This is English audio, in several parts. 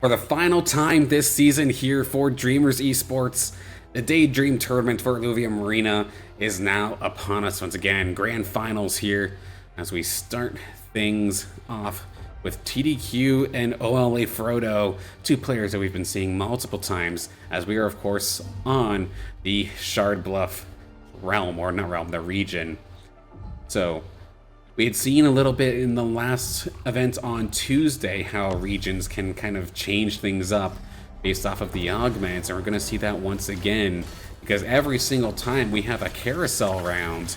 For the final time this season here for Dreamers Esports, the Daydream tournament for Illuvium Arena is now upon us once again. Grand finals here as we start things off with TDQ and OLA.FROUDO, two players that we've been seeing multiple times, as we are of course on the Shard Bluff realm, or not realm, the region. So we had seen a little bit in the last event on Tuesday how regions can kind of change things up based off of the augments, and we're going to see that once again, because every single time we have a carousel round,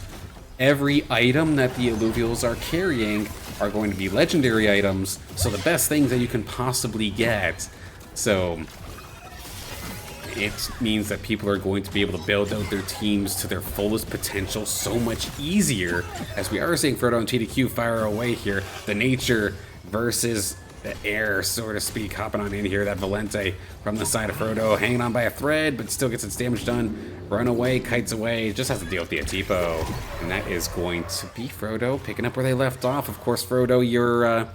every item that the Illuvials are carrying are going to be legendary items, so the best things that you can possibly get. So it means that people are going to be able to build out their teams to their fullest potential so much easier, as we are seeing Frodo and TDQ fire away here. The nature versus the air, so to speak, hopping on in here. That Valente from the side of Frodo, hanging on by a thread, but still gets its damage done. Run away, kites away, just has to deal with the Atipo. And that is going to be Frodo picking up where they left off. Of course, Frodo, you're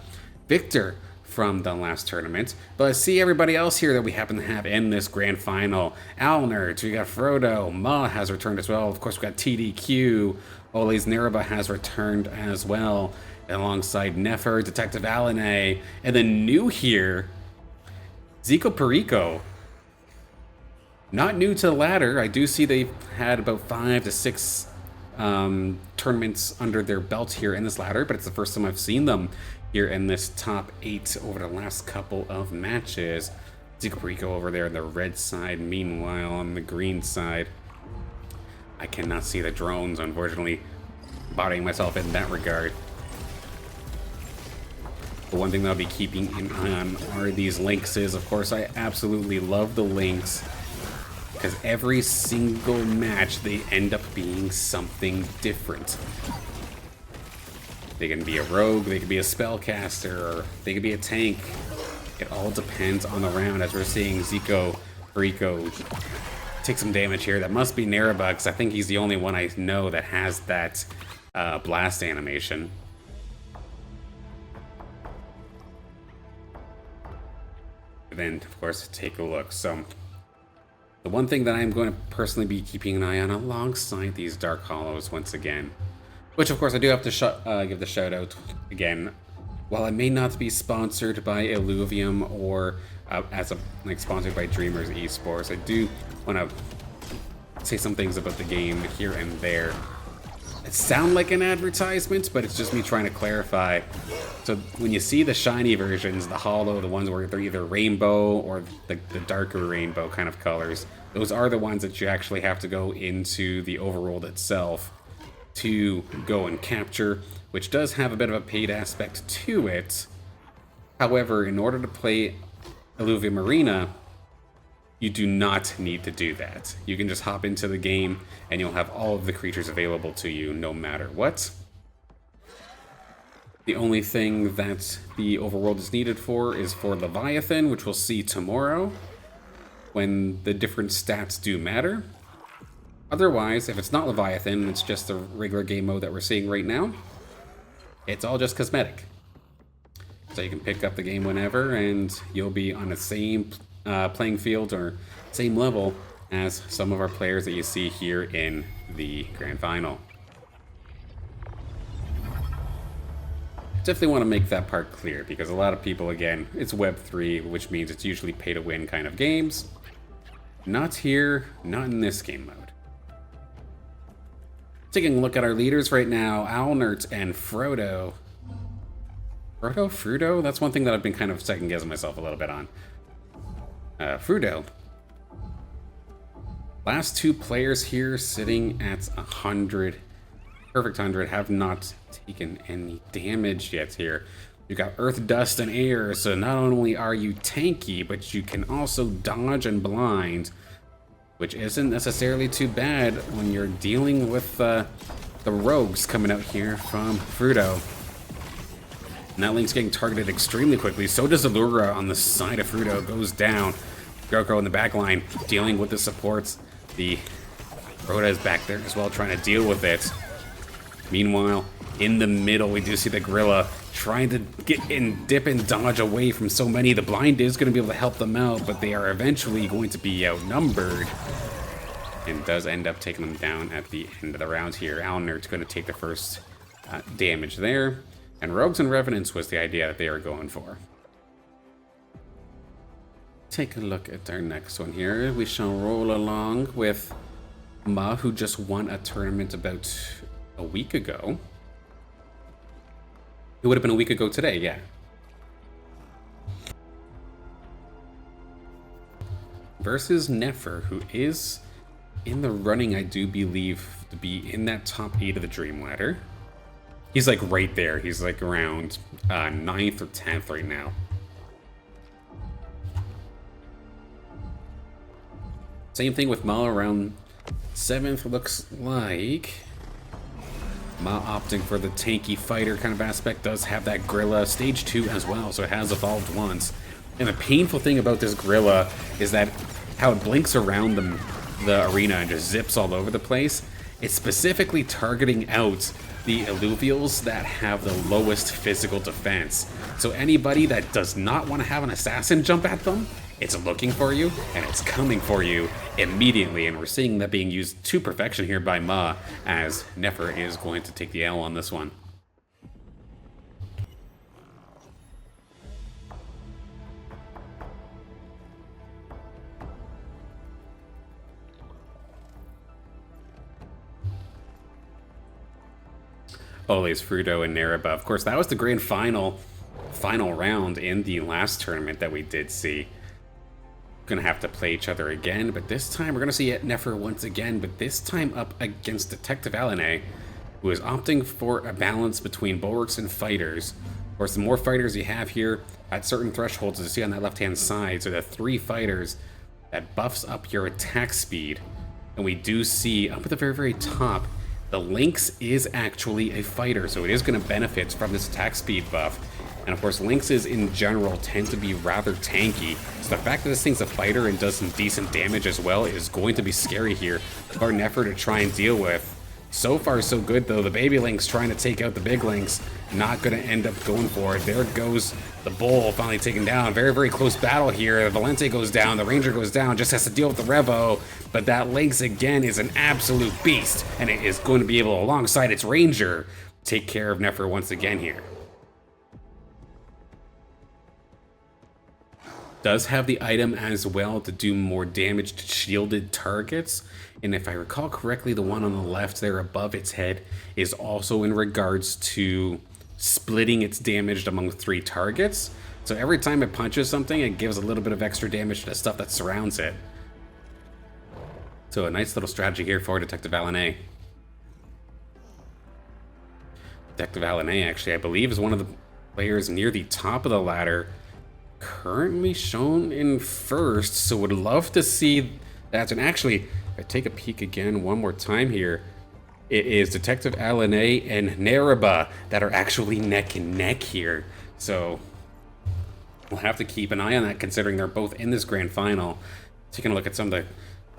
victor from the last tournament. But let's see everybody else here that we happen to have in this grand final. Alnert, we got Frodo, Ma has returned as well. Of course, we got TDQ, OLA.Nareba has returned as well, alongside Nefer, DetectivAline, and then new here, XikoPeriko. Not new to the ladder. I do see they've had about 5 to 6 tournaments under their belt here in this ladder, but it's the first time I've seen them here in this top 8 over the last couple of matches. XikoPeriko over there on the red side. Meanwhile, on the green side, I cannot see the drones, unfortunately, bodying myself in that regard. The one thing that I'll be keeping an eye on are these Lynxes. Of course, I absolutely love the Lynx, because every single match they end up being something different. They can be a rogue, they can be a spellcaster, or they can be a tank. It all depends on the round, as we're seeing XikoPeriko take some damage here. That must be NFTs, because I think he's the only one I know that has that blast animation. Then, of course, take a look. So the one thing that I'm going to personally be keeping an eye on alongside these Dark Hollows once again, which of course I do have to give the shout out again. While I may not be sponsored by Illuvium or sponsored by Dreamers Esports, I do want to say some things about the game here and there. It sounds like an advertisement, but it's just me trying to clarify. So when you see the shiny versions, the hollow, the ones where they're either rainbow or the darker rainbow kind of colors, those are the ones that you actually have to go into the overworld itself to go and capture, which does have a bit of a paid aspect to it. However, in order to play Illuvium Arena, you do not need to do that. You can just hop into the game and you'll have all of the creatures available to you no matter what. The only thing that the overworld is needed for is for Leviathan, which we'll see tomorrow when the different stats do matter. Otherwise, if it's not Leviathan, it's just the regular game mode that we're seeing right now. It's all just cosmetic. So you can pick up the game whenever and you'll be on the same playing field or same level as some of our players that you see here in the grand final. Definitely want to make that part clear, because a lot of people, again, it's Web3, which means it's usually pay to win kind of games. Not here, not in this game mode. Taking a look at our leaders right now, Alnert and Frodo. Frodo? That's one thing that I've been kind of second guessing myself a little bit on. Frodo. Last two players here sitting at 100. Perfect 100, have not taken any damage yet here. You've got Earth, Dust, and Air, so not only are you tanky, but you can also dodge and blind, which isn't necessarily too bad when you're dealing with the rogues coming out here from Frodo. And that Link's getting targeted extremely quickly. So does Allura on the side of Frodo. Goes down. Groko in the back line dealing with the supports. The Rhoda is back there as well, trying to deal with it. Meanwhile, In the middle, we do see the gorilla trying to get and dip and dodge away from so many. The blind is going to be able to help them out, but they are eventually going to be outnumbered. And does end up taking them down at the end of the round here. Alnert's going to take the first damage there. And Rogues and Revenants was the idea that they were going for. Take a look at our next one here. We shall roll along with Ma, who just won a tournament about a week ago. It would have been a week ago today, yeah. Versus Nefer, who is in the running, I do believe, to be in that top 8 of the Dream Ladder. He's like right there. He's like around 9th or 10th right now. Same thing with Ma around 7th, looks like. Ma opting for the tanky fighter kind of aspect, does have that gorilla stage 2 as well, so it has evolved once. And the painful thing about this gorilla is that how it blinks around the arena and just zips all over the place. It's specifically targeting out the Illuvials that have the lowest physical defense. So anybody that does not want to have an assassin jump at them, it's looking for you, and it's coming for you immediately. And we're seeing that being used to perfection here by Ma, as Nefer is going to take the L on this one. OLA.FROUDO and NEREBA. Of course, that was the grand final round in the last tournament that we did see. Gonna have to play each other again, but this time we're gonna see Nefer once again, but this time up against DetectivAline, who is opting for a balance between bulwarks and fighters. Of course, the more fighters you have here at certain thresholds, as you see on that left-hand side, so the 3 fighters, that buffs up your attack speed. And we do see up at the very, very top, the Lynx is actually a fighter, so it is going to benefit from this attack speed buff. And of course, Lynxes in general tend to be rather tanky, so the fact that this thing's a fighter and does some decent damage as well is going to be scary here for Nefer to try and deal with. So far, so good, though. The baby Lynx trying to take out the big Lynx, not going to end up going for it. There goes the bull, finally taken down. Very, very close battle here. Valente goes down, the Ranger goes down, just has to deal with the Revo. But that Lynx, again, is an absolute beast, and it is going to be able, alongside its Ranger, take care of Nefer once again here. Does have the item as well to do more damage to shielded targets. And if I recall correctly, the one on the left there above its head is also in regards to splitting its damage among 3 targets. So every time it punches something, it gives a little bit of extra damage to the stuff that surrounds it. So a nice little strategy here for DetectivAline. DetectivAline, actually, I believe, is one of the players near the top of the ladder, currently shown in first, so would love to see that. And actually, if I take a peek again one more time here, it is DetectivAline and NEREBA that are actually neck and neck here. So we'll have to keep an eye on that, considering they're both in this grand final. Taking a look at some of the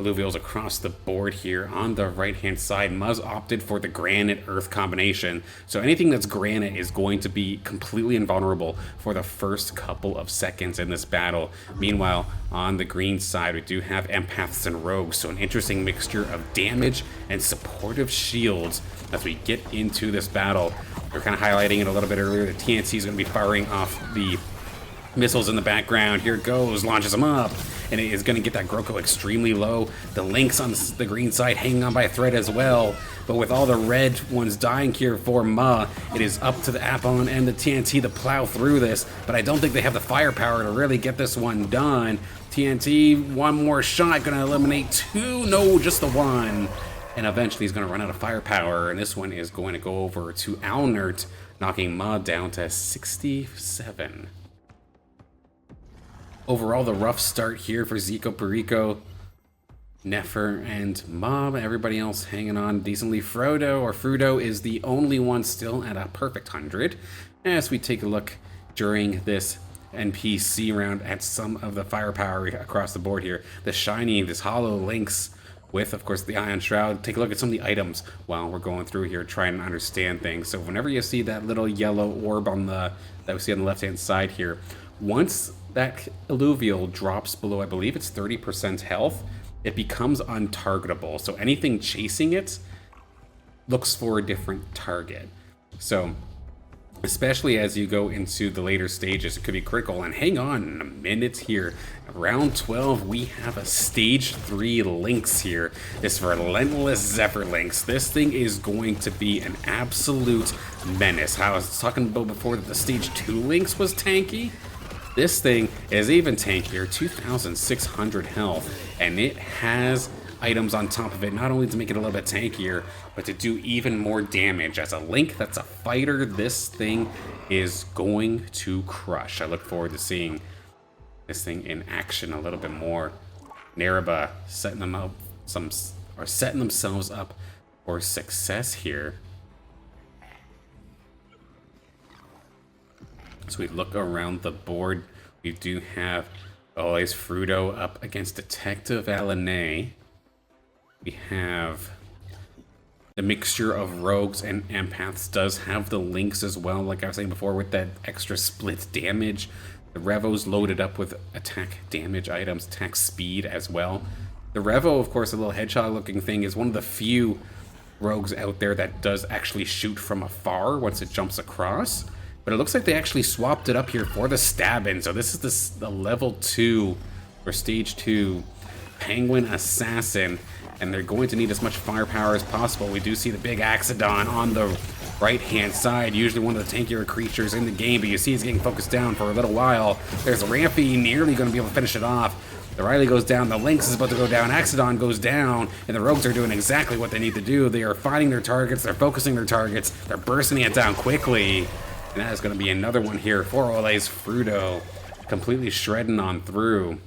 Illuvials across the board here on the right-hand side. Muzz opted for the Granite Earth combination, so anything that's Granite is going to be completely invulnerable for the first couple of seconds in this battle. Meanwhile, on the green side, we do have Empaths and Rogues, so an interesting mixture of damage and supportive shields as we get into this battle. We're kind of highlighting it a little bit earlier. The TNT is going to be firing off the missiles in the background. Here it goes, launches them up, and it is going to get that Groko extremely low. The Lynx on the green side hanging on by a thread as well, but with all the red ones dying here for Ma, it is up to the Apollon and the TNT to plow through this, but I don't think they have the firepower to really get this one done. TNT, one more shot, going to eliminate 2, no, just the 1, and eventually he's going to run out of firepower, and this one is going to go over to Alnert, knocking Ma down to 67. Overall, the rough start here for XikoPeriko, Nefer, and Ma. Everybody else hanging on decently. FROUDO is the only one still at a perfect 100. As we take a look during this NPC round at some of the firepower across the board here. The shiny, this hollow Lynx with, of course, the Ion Shroud. Take a look at some of the items while we're going through here, trying to understand things. So whenever you see that little yellow orb on the that we see on the left-hand side here, once that Illuvial drops below, I believe it's 30% health, it becomes untargetable. So anything chasing it looks for a different target. So especially as you go into the later stages, it could be critical. And hang on a minute here. Round 12, we have a stage 3 Lynx here. This relentless Zephyr Lynx. This thing is going to be an absolute menace. How I was talking about before that the stage 2 Lynx was tanky. This thing is even tankier, 2,600 health, and it has items on top of it, not only to make it a little bit tankier, but to do even more damage. As a Link that's a fighter, this thing is going to crush. I look forward to seeing this thing in action a little bit more. NFTs setting them up setting themselves up for success here. So we look around the board. We do have OLA.FROUDO up against DetectivAline. We have the mixture of rogues and empaths does have the links as well, like I was saying before, with that extra split damage. The Revo's loaded up with attack damage items, attack speed as well. The Revo, of course, a little hedgehog looking thing, is one of the few rogues out there that does actually shoot from afar once it jumps across. But it looks like they actually swapped it up here for the stabbing. So this is the level 2 or stage 2 Penguin Assassin, and they're going to need as much firepower as possible. We do see the big Axodon on the right-hand side, usually one of the tankier creatures in the game, but you see he's getting focused down for a little while. There's Rampy nearly going to be able to finish it off. The Riley goes down, the Lynx is about to go down, Axodon goes down, and the Rogues are doing exactly what they need to do. They are finding their targets, they're focusing their targets, they're bursting it down quickly. And that is going to be another one here for OLA.FROUDO, completely shredding on through.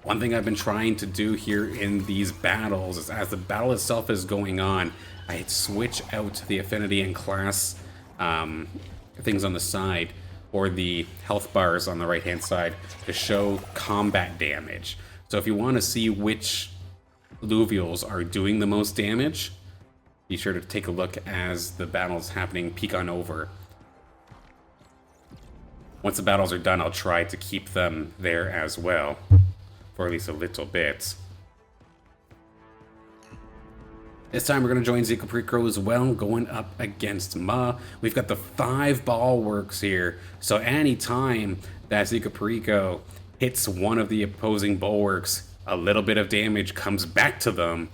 One thing I've been trying to do here in these battles is, as the battle itself is going on, I switch out the affinity and class things on the side, or the health bars on the right hand side, to show combat damage. So if you want to see which Illuvials are doing the most damage, be sure to take a look as the battle's happening, peek on over. Once the battles are done, I'll try to keep them there as well, for at least a little bit. This time we're going to join XikoPeriko as well, going up against Ma. We've got the 5 bulwarks here, so anytime that XikoPeriko hits one of the opposing bulwarks, a little bit of damage comes back to them,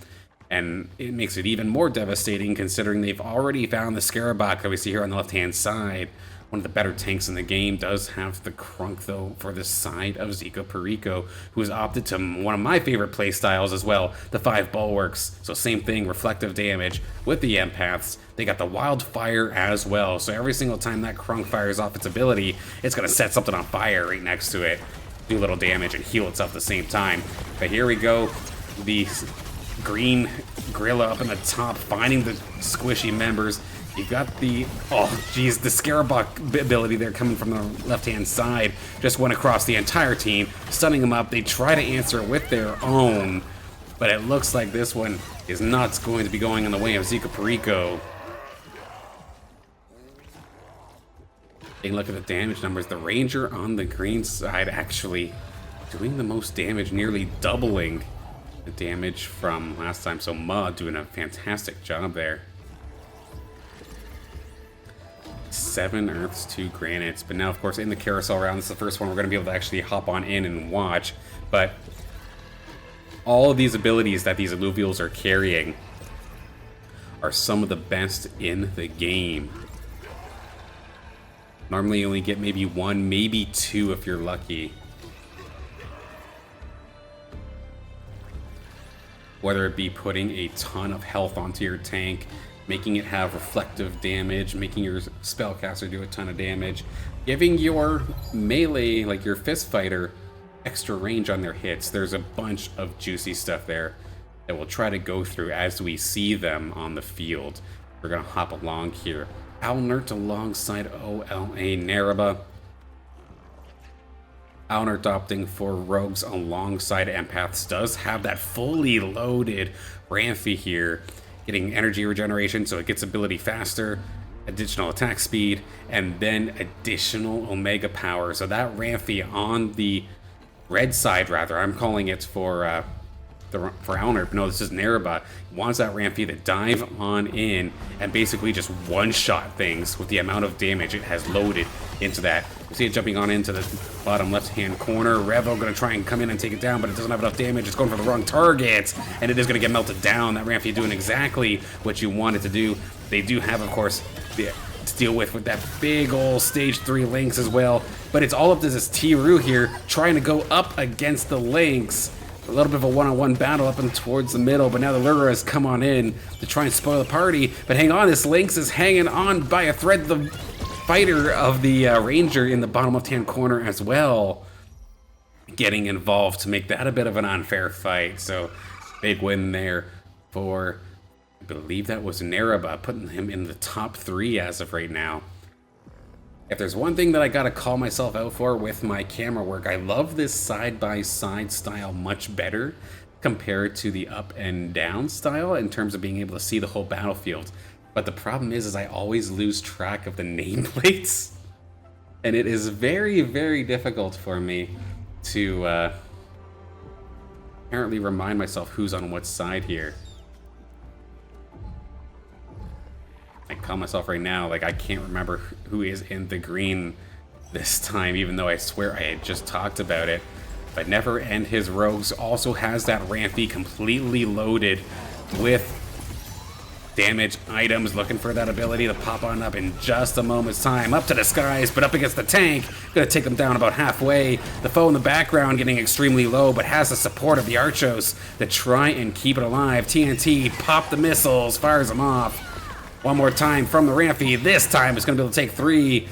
and it makes it even more devastating considering they've already found the Scarabak that we see here on the left-hand side. One of the better tanks in the game does have the Crunk, though, for the side of XikoPeriko, who has opted to one of my favorite playstyles as well, the 5 bulwarks. So same thing, reflective damage with the empaths. They got the wildfire as well, so every single time that Crunk fires off its ability, it's going to set something on fire right next to it, do a little damage, and heal itself at the same time. But here we go, the green gorilla up in the top, finding the squishy members. You got the, oh geez, the Scarabak ability there coming from the left-hand side. Just went across the entire team, stunning them up. They try to answer it with their own, but it looks like this one is not going to be going in the way of XikoPeriko. Take a look at the damage numbers. The Ranger on the green side actually doing the most damage, nearly doubling the damage from last time. So Ma doing a fantastic job there. 7 earths, 2 granites. But now, of course, in the carousel round, this is the first one we're going to be able to actually hop on in and watch. But all of these abilities that these Illuvials are carrying are some of the best in the game. Normally you only get maybe 1, maybe 2 if you're lucky. Whether it be putting a ton of health onto your tank, making it have reflective damage, making your spellcaster do a ton of damage, giving your melee, like your fist fighter, extra range on their hits. There's a bunch of juicy stuff there that we'll try to go through as we see them on the field. We're gonna hop along here. Alnert alongside OLA.Nareba. Alnert opting for rogues alongside empaths does have that fully loaded Ramphy here, getting energy regeneration, so it gets ability faster, additional attack speed, and then additional Omega power. So that Ramphy on the red side, rather, I'm calling it for Alnert, but no, this is NFTs, wants that Ramphy to dive on in and basically just one-shot things with the amount of damage it has loaded into that. You see it jumping on into the bottom left-hand corner. Revo gonna try and come in and take it down, but it doesn't have enough damage. It's going for the wrong target, and it is gonna get melted down. That Ramphy doing exactly what you want it to do. They do have, of course, to deal with that big old stage 3 Lynx as well, but it's all up to this T-Roo here trying to go up against the Lynx. A little bit of a one-on-one battle up and towards the middle, but now the Lure has come on in to try and spoil the party. But hang on, this Lynx is hanging on by a thread. The fighter of the Ranger in the bottom left-hand corner as well, getting involved to make that a bit of an unfair fight. So big win there for, I believe that was NFTs, putting him in the top 3 as of right now. If there's one thing that I gotta call myself out for with my camera work, I love this side-by-side style much better compared to the up and down style in terms of being able to see the whole battlefield. But the problem is I always lose track of the nameplates. And it is very, very difficult for me to apparently remind myself who's on what side here. I call myself right now, like I can't remember who is in the green this time, even though I swear I had just talked about it. But Nefer and his rogues also has that Ramphy completely loaded with damage items, looking for that ability to pop on up in just a moment's time. Up to the skies, but up against the tank. Gonna take them down about halfway. The foe in the background getting extremely low, but has the support of the Archos to try and keep it alive. TNT, pop the missiles, fires them off. One more time from the Ramphy. This time it's going to be able to take 3.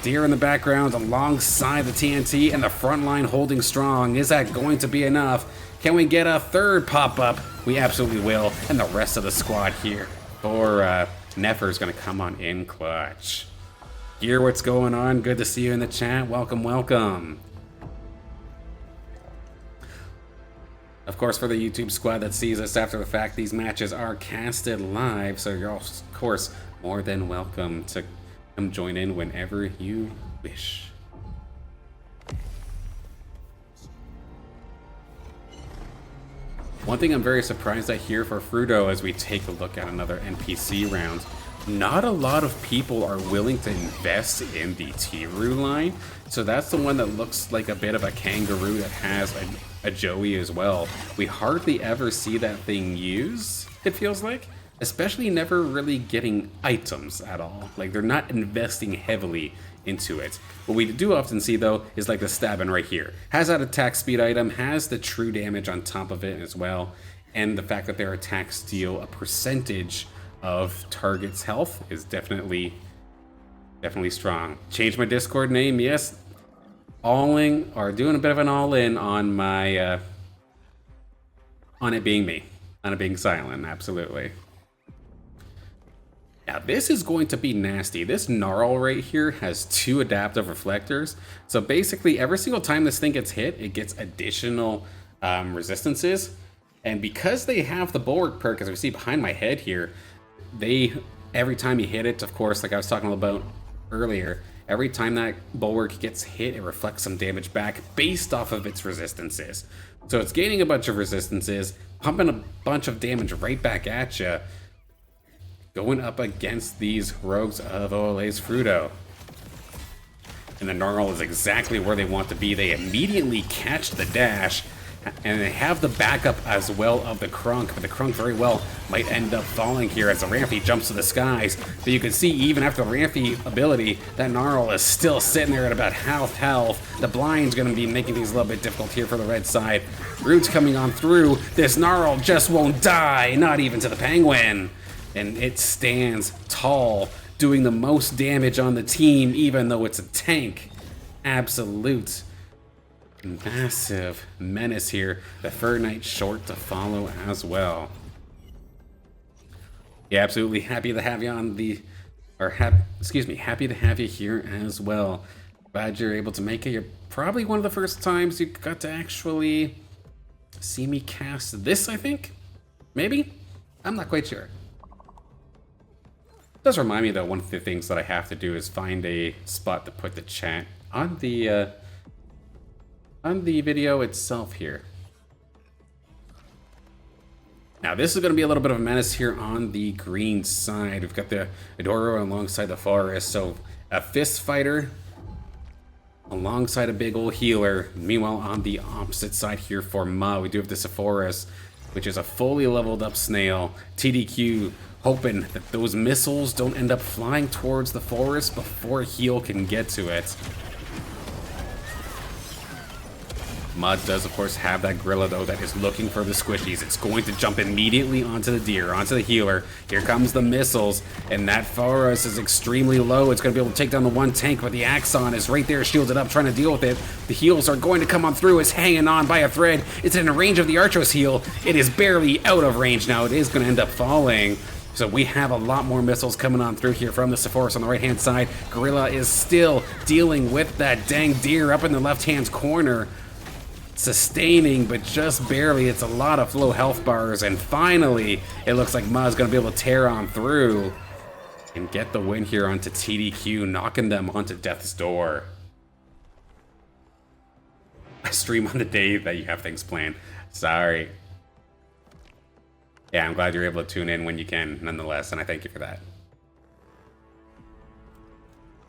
Deer in the background alongside the TNT, and the front line holding strong. Is that going to be enough? Can we get a third pop-up? We absolutely will. And the rest of the squad here for Nefer is going to come on in clutch. Gear, what's going on? Good to see you in the chat. Welcome, welcome. Of course, for the YouTube squad that sees us after the fact, these matches are casted live, so you're, of course, more than welcome to come join in whenever you wish. One thing I'm very surprised at here for FROUDO as we take a look at another NPC round, not a lot of people are willing to invest in the T-Roo line, so that's the one that looks like a bit of a kangaroo that has a Joey as well. We hardly ever see that thing used, it feels like, especially never really getting items at all. Like, they're not investing heavily into it. What we do often see, though, is like the stabbing right here. Has that attack speed item, has the true damage on top of it as well, and the fact that their attacks deal a percentage of target's health is definitely strong. Change my Discord name, yes. Doing a bit of an all-in on my, on it being me. On it being silent, absolutely. Now this is going to be nasty. This Gnarl right here has 2 adaptive reflectors. So basically every single time this thing gets hit, it gets additional resistances. And because they have the Bulwark perk, as we see behind my head here, every time you hit it, of course, like I was talking about earlier, every time that Bulwark gets hit, it reflects some damage back based off of its resistances. So it's gaining a bunch of resistances, pumping a bunch of damage right back at you, going up against these rogues of OLA.FROUDO. And the Gnarl is exactly where they want to be. They immediately catch the dash, and they have the backup as well of the Crunk, but the Crunk very well might end up falling here as the Ramphy jumps to the skies. But you can see even after the Ramphy ability, that Gnarl is still sitting there at about half health. The blind's going to be making things a little bit difficult here for the red side. Roots coming on through. This Gnarl just won't die, not even to the Penguin. And it stands tall, doing the most damage on the team, even though it's a tank. Absolute massive menace here. The Fur Knight short to follow as well. Yeah, absolutely happy to have you on the, happy to have you here as well. Glad you're able to make it. You're probably one of the first times you got to actually see me cast this, I think? Maybe? I'm not quite sure. It does remind me that one of the things that I have to do is find a spot to put the chat on the video itself here. Now this is going to be a little bit of a menace here on the green side. We've got the Adoro alongside the Forest, so a fist fighter alongside a big old healer. Meanwhile, on the opposite side here for Ma, we do have the Sephora's, which is a fully leveled up snail. TDQ hoping that those missiles don't end up flying towards the Forest before heal can get to it. Mud does, of course, have that gorilla, though, that is looking for the squishies. It's going to jump immediately onto the deer, onto the healer. Here comes the missiles, and that Forest is extremely low. It's going to be able to take down the one tank, but the Axon is right there, shielded up, trying to deal with it. The heals are going to come on through. It's hanging on by a thread. It's in range of the Archos heal. It is barely out of range now. It is going to end up falling. So we have a lot more missiles coming on through here from the Sephora's on the right-hand side. Gorilla is still dealing with that dang deer up in the left-hand corner. Sustaining, but just barely. It's a lot of low health bars, and finally, it looks like Ma's gonna be able to tear on through and get the win here onto TDQ, knocking them onto death's door. I stream on the day that you have things planned. Sorry. Yeah, I'm glad you're able to tune in when you can, nonetheless, and I thank you for that.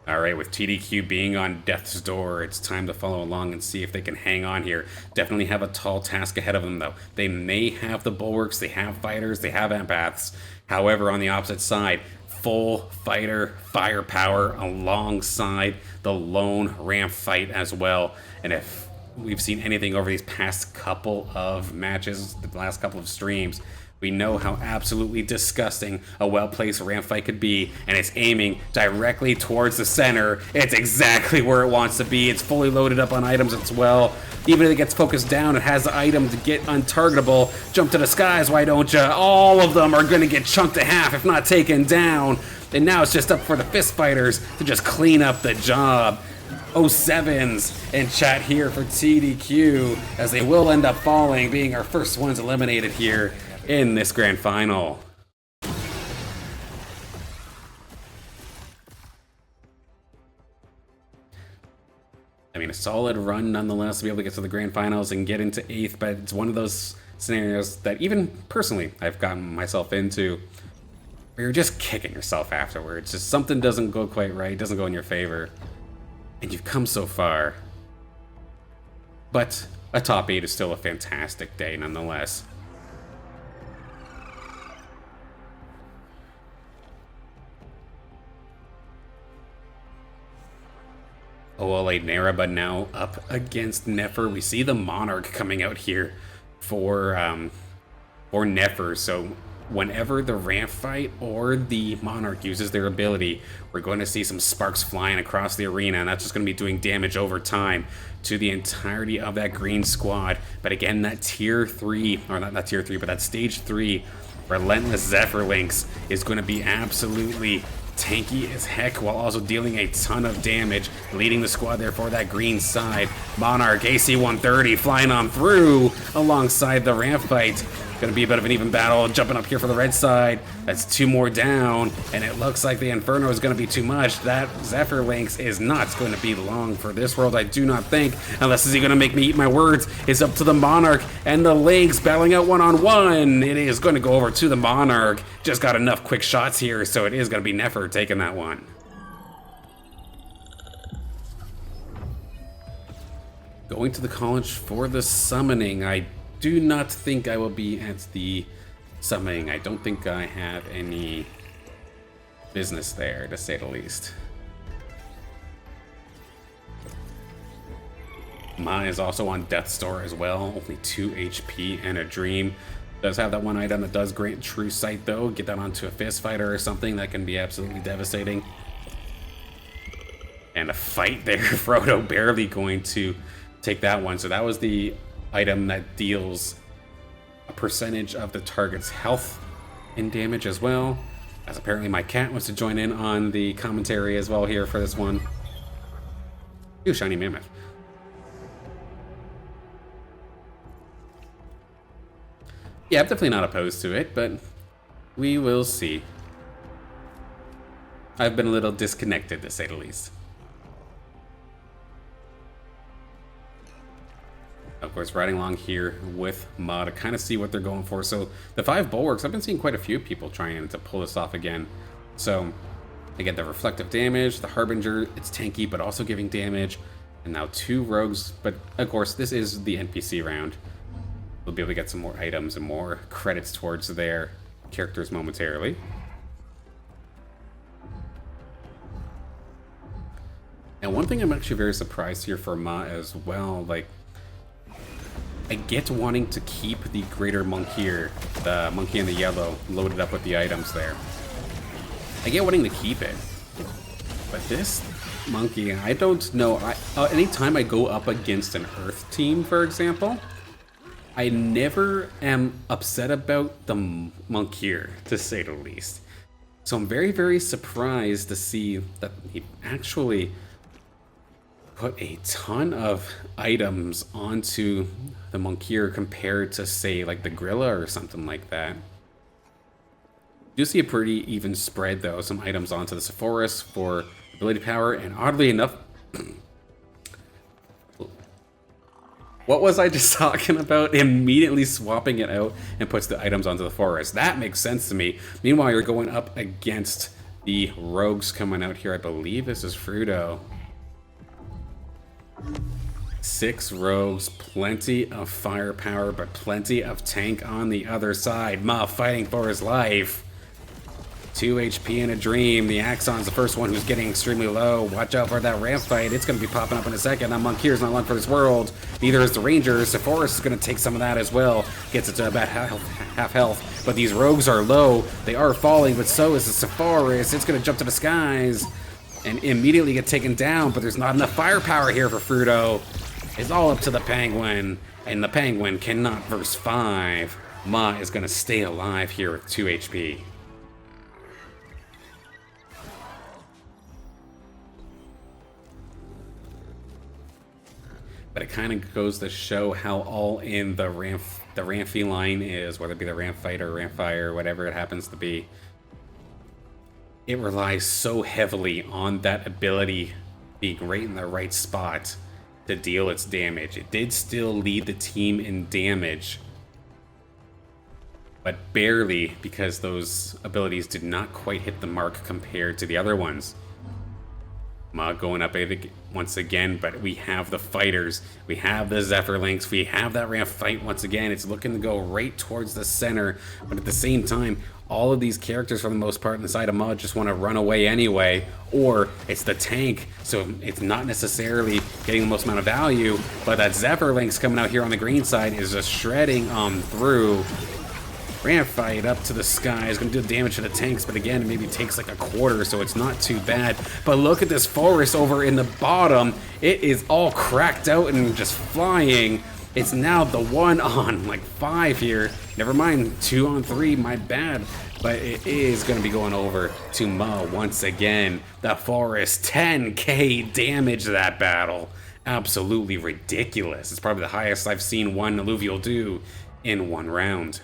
Alright, with TDQ being on death's door, it's time to follow along and see if they can hang on here. Definitely have a tall task ahead of them, though. They may have the bulwarks, they have fighters, they have empaths. However, on the opposite side, full fighter firepower alongside the lone ramp fight as well. And if we've seen anything over these past couple of matches, the last couple of streams, we know how absolutely disgusting a well-placed ramp fight could be, and it's aiming directly towards the center. It's exactly where it wants to be. It's fully loaded up on items as well. Even if it gets focused down, it has the item to get untargetable. Jump to the skies, why don't ya? All of them are gonna get chunked to half, if not taken down. And now it's just up for the fist fighters to just clean up the job. 07s in chat here for TDQ, as they will end up falling, being our first ones eliminated here in this grand final. I mean, a solid run nonetheless to be able to get to the grand finals and get into 8th, but it's one of those scenarios that even personally I've gotten myself into where you're just kicking yourself afterwards. Just something doesn't go quite right, doesn't go in your favor, and you've come so far. But a top 8 is still a fantastic day nonetheless. OLA.Nareba now up against Nefer. We see the Monarch coming out here for Nefer. So whenever the ramp fight or the Monarch uses their ability, we're going to see some sparks flying across the arena, and that's just going to be doing damage over time to the entirety of that green squad. But again, that tier 3, or not tier 3, but that stage 3 Relentless Zephyr Lynx is going to be absolutely tanky as heck, while also dealing a ton of damage, leading the squad there for that green side. Monarch AC 130 flying on through alongside the ramp fight. Gonna be a bit of an even battle. Jumping up here for the red side. That's 2 more down, and it looks like the Inferno is gonna be too much. That Zephyr Lynx is not going to be long for this world, I do not think, unless is he gonna make me eat my words. It's up to the Monarch and the Lynx battling out one-on-one. It is going to go over to the Monarch. Just got enough quick shots here, so it is gonna be Nefer taking that one. Going to the college for the summoning. I do not think I will be at the summoning. I don't think I have any business there, to say the least. Ma is also on Death's Door as well, only 2 HP and a Dream. Does have that one item that does grant True Sight though. Get that onto a fist fighter or something, that can be absolutely devastating. And a fight there, Frodo barely going to take that one. So that was the item that deals a percentage of the target's health and damage as well, as apparently my cat wants to join in on the commentary as well here for this one. Ooh, shiny mammoth. Yeah, I'm definitely not opposed to it, but we will see. I've been a little disconnected, to say the least. Of course, riding along here with Ma to kind of see what they're going for. So the 5 bulwarks, I've been seeing quite a few people trying to pull this off again. So they get the reflective damage, the Harbinger, it's tanky but also giving damage, and now 2 rogues. But of course, this is the NPC round. We'll be able to get some more items and more credits towards their characters momentarily. And one thing I'm actually very surprised here for Ma as well, like, I get wanting to keep the greater monk here, the monkey in the yellow, loaded up with the items there. I get wanting to keep it, but this monkey, I don't know. Anytime I go up against an Earth team, for example, I never am upset about the monk here, to say the least. So I'm very, very surprised to see that he actually put a ton of items onto the monk here compared to, say, like the gorilla or something like that. You do see a pretty even spread, though. Some items onto the Sepphoris for ability power, and oddly enough, what was I just talking about? Immediately swapping it out and puts the items onto the forest. That makes sense to me. Meanwhile, you're going up against the rogues coming out here. I believe this is Frudo. 6 rogues, plenty of firepower, but plenty of tank on the other side. Ma fighting for his life. 2 HP in a dream. The Axon's the first one who's getting extremely low. Watch out for that ramp fight. It's going to be popping up in a second. That monk here is not long for this world. Neither is the Ranger. Sepphoris is going to take some of that as well. Gets it to about half health. But these rogues are low. They are falling, but so is the Sepphoris. It's going to jump to the skies and immediately get taken down, but there's not enough firepower here for Frudo. It's all up to the Penguin, and the Penguin cannot verse 5. Ma is going to stay alive here with 2 HP. But it kind of goes to show how all in the DttvAline is, whether it be the ramp fight or ramp fire, whatever it happens to be. It relies so heavily on that ability being right in the right spot to deal its damage. It did still lead the team in damage, but barely, because those abilities did not quite hit the mark compared to the other ones. Ma going up once again, but we have the fighters, we have the Zephyr Links, we have that ramp fight once again. It's looking to go right towards the center, but at the same time, all of these characters, for the most part, inside of Ma just want to run away anyway, or it's the tank, so it's not necessarily getting the most amount of value, but that Zephyr Links coming out here on the green side is just shredding through. Ramp fight up to the sky is going to do damage to the tanks, but again, it maybe takes like a quarter, so it's not too bad. But look at this forest over in the bottom. It is all cracked out and just flying. It's now the 1 on like 5 here. Never mind, 2 on 3, my bad. But it is going to be going over to Ma once again. The forest, 10k damage that battle. Absolutely ridiculous. It's probably the highest I've seen one Illuvial do in one round.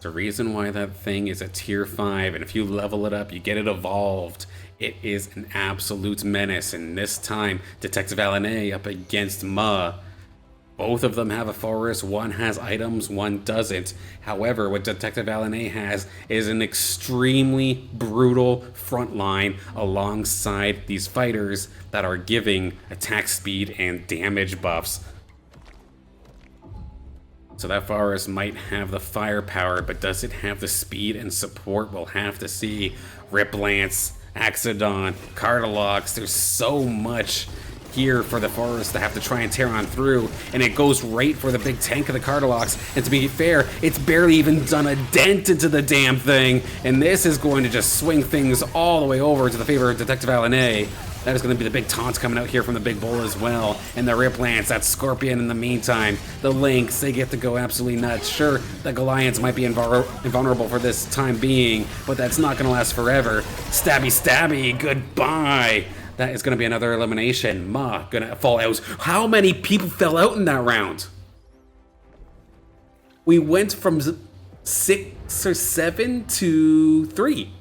The reason why that thing is a tier 5, and if you level it up, you get it evolved. It is an absolute menace, and this time, DetectiveAline up against Ma. Both of them have a forest, one has items, one doesn't. However, what DetectiveAline has is an extremely brutal front line alongside these fighters that are giving attack speed and damage buffs. So that forest might have the firepower, but does it have the speed and support? We'll have to see. Riplance, Axodon, Cardilox, there's so much here for the forest to have to try and tear on through, and it goes right for the big tank of the Cardilox. And to be fair, it's barely even done a dent into the damn thing, and this is going to just swing things all the way over to the favor of DetectiveAline. That is going to be the big taunts coming out here from the big bull as well. And the Rip Lance, that Scorpion in the meantime. The Lynx, they get to go absolutely nuts. Sure, the Goliaths might be invulnerable for this time being, but that's not going to last forever. Stabby, stabby, goodbye. That is going to be another elimination. Ma, gonna fall out. How many people fell out in that round? We went from 6 or 7 to 3.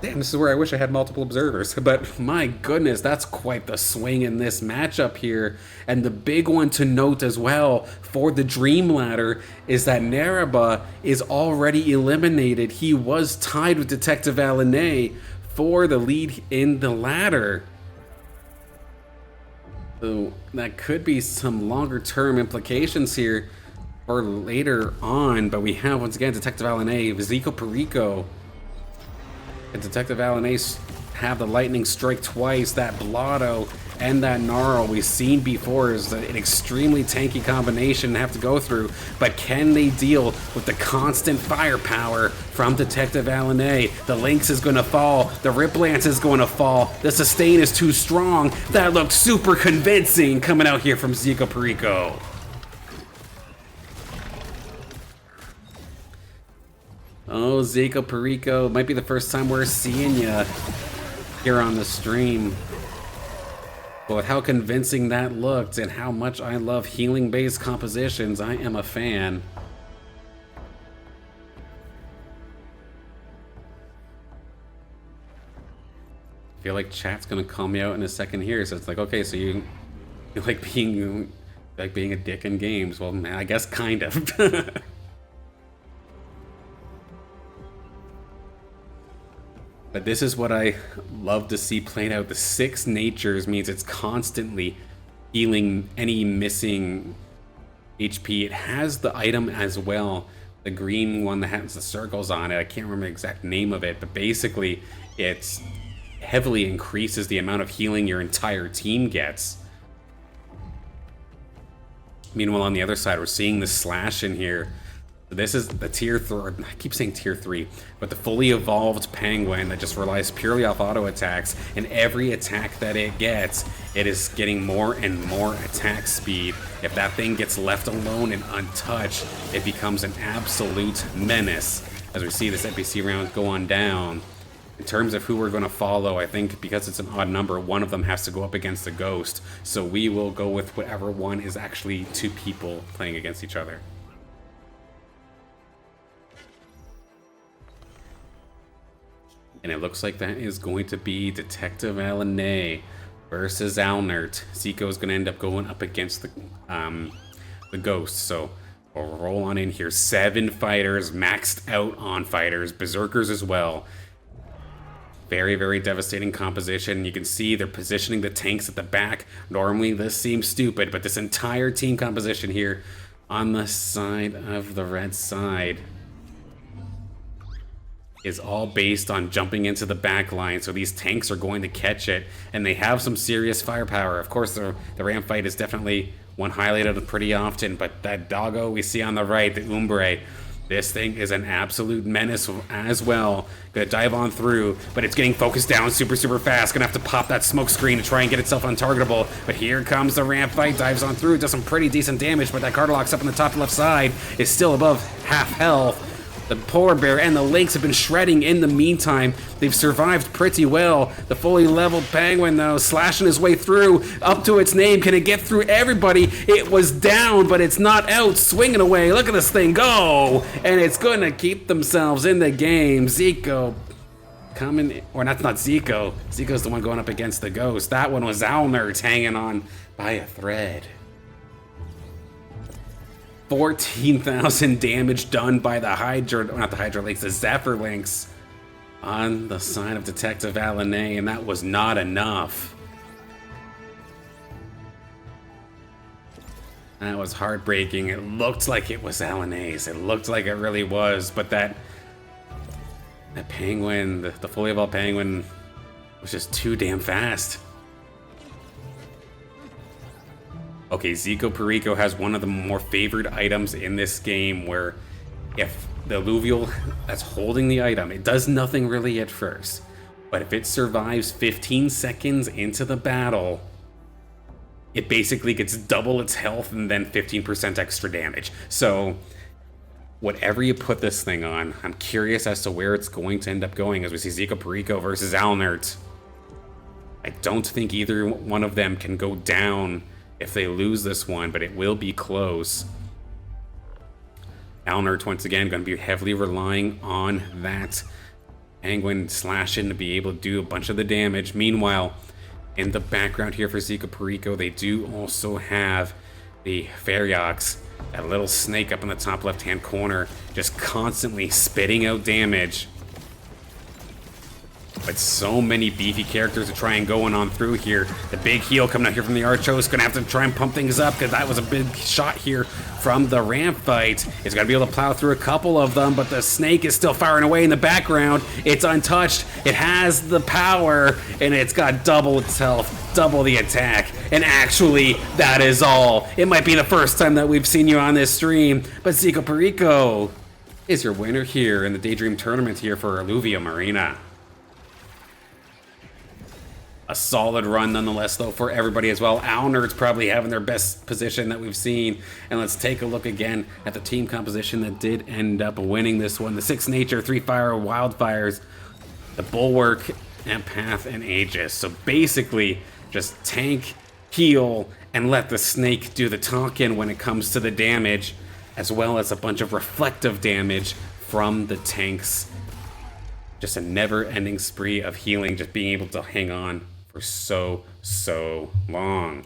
Damn, this is where I wish I had multiple observers. But my goodness, that's quite the swing in this matchup here. And the big one to note as well for the Dream Ladder is that NFTs is already eliminated. He was tied with DetectivAline for the lead in the ladder. So that could be some longer term implications here for later on. But we have, once again, DtectivAline, XikoPeriko. And DetectivAline have the lightning strike twice. That Blotto and that Gnarl we've seen before is an extremely tanky combination to have to go through. But can they deal with the constant firepower from DetectivAline? The Lynx is going to fall. The Rip Lance is going to fall. The sustain is too strong. That looked super convincing coming out here from XikoPeriko. Oh, XikoPeriko, might be the first time we're seeing you here on the stream. But how convincing that looked and how much I love healing-based compositions, I am a fan. I feel like chat's gonna call me out in a second here, so it's like, okay, so you like being a dick in games. Well, man, I guess kind of. But this is what I love to see played out. The 6 natures means it's constantly healing any missing HP. It has the item as well, the green one that has the circles on it. I can't remember the exact name of it, but basically it heavily increases the amount of healing your entire team gets. Meanwhile, on the other side, we're seeing the slash in here. This is the tier 3, I keep saying tier 3, but the fully evolved penguin that just relies purely off auto attacks, and every attack that it gets, it is getting more and more attack speed. If that thing gets left alone and untouched, it becomes an absolute menace. As we see this NPC round go on down, in terms of who we're going to follow, I think because it's an odd number, one of them has to go up against the ghost, so we will go with whatever one is actually 2 people playing against each other. And it looks like that is going to be DetectivAline versus Alnert. Ziko is going to end up going up against the ghost. So we'll roll on in here. 7 fighters, maxed out on fighters, berserkers as well. Very, very devastating composition. You can see they're positioning the tanks at the back. Normally this seems stupid, but this entire team composition here on the side of the red side is all based on jumping into the back line, so these tanks are going to catch it, and they have some serious firepower. Of course, the ram fight is definitely one highlighted pretty often, but that doggo we see on the right, the Umbre, this thing is an absolute menace as well. Gonna dive on through, but it's getting focused down super, super fast. Gonna have to pop that smoke screen to try and get itself untargetable, but here comes the ram fight, dives on through, does some pretty decent damage, but that Cardalox up on the top left side is still above half health. The polar bear and the lynx have been shredding in the meantime. They've survived pretty well. The fully leveled penguin, though, slashing his way through, up to its name. Can it get through everybody? It was down, but it's not out. Swinging away. Look at this thing go. And it's going to keep themselves in the game. Ziko coming, or not Ziko. Ziko's the one going up against the ghost. That one was Alnert hanging on by a thread. 14,000 damage done by the Hydra, not the Hydra Lynx, the Zephyr Lynx on the side of DetectivAline, and that was not enough. That was heartbreaking. It looked like it was Aline's. It looked like it really was, but that penguin, the fully evolved penguin, was just too damn fast. Okay, XikoPeriko has one of the more favored items in this game where if the alluvial that's holding the item, it does nothing really at first. But if it survives 15 seconds into the battle, it basically gets double its health and then 15% extra damage. So whatever you put this thing on, I'm curious as to where it's going to end up going as we see XikoPeriko versus Alnert. I don't think either one of them can go down if they lose this one, but it will be close. Alnert, once again, going to be heavily relying on that Penguin slash-in to be able to do a bunch of the damage. Meanwhile, in the background here for XikoPeriko, they do also have the Ferriox, that little snake up in the top left-hand corner, just constantly spitting out damage. But so many beefy characters to try and going on through here. The big heal coming out here from the Archos, gonna have to try and pump things up because that was a big shot here from the ramp fight. It's gonna be able to plow through a couple of them, but the snake is still firing away in the background. It's untouched, it has the power, and it's got double its health, double the attack. And actually, that is all. It might be the first time that we've seen you on this stream, but XikoPeriko is your winner here in the Daydream Tournament here for Illuvium Arena. A solid run nonetheless, though, for everybody as well. Alnert's probably having their best position that we've seen. And let's take a look again at the team composition that did end up winning this one. The 6 Nature, 3 Fire Wildfires, the Bulwark, Empath, and Aegis. So basically, just tank, heal, and let the snake do the talking when it comes to the damage, as well as a bunch of reflective damage from the tanks. Just a never-ending spree of healing, just being able to hang on for so long.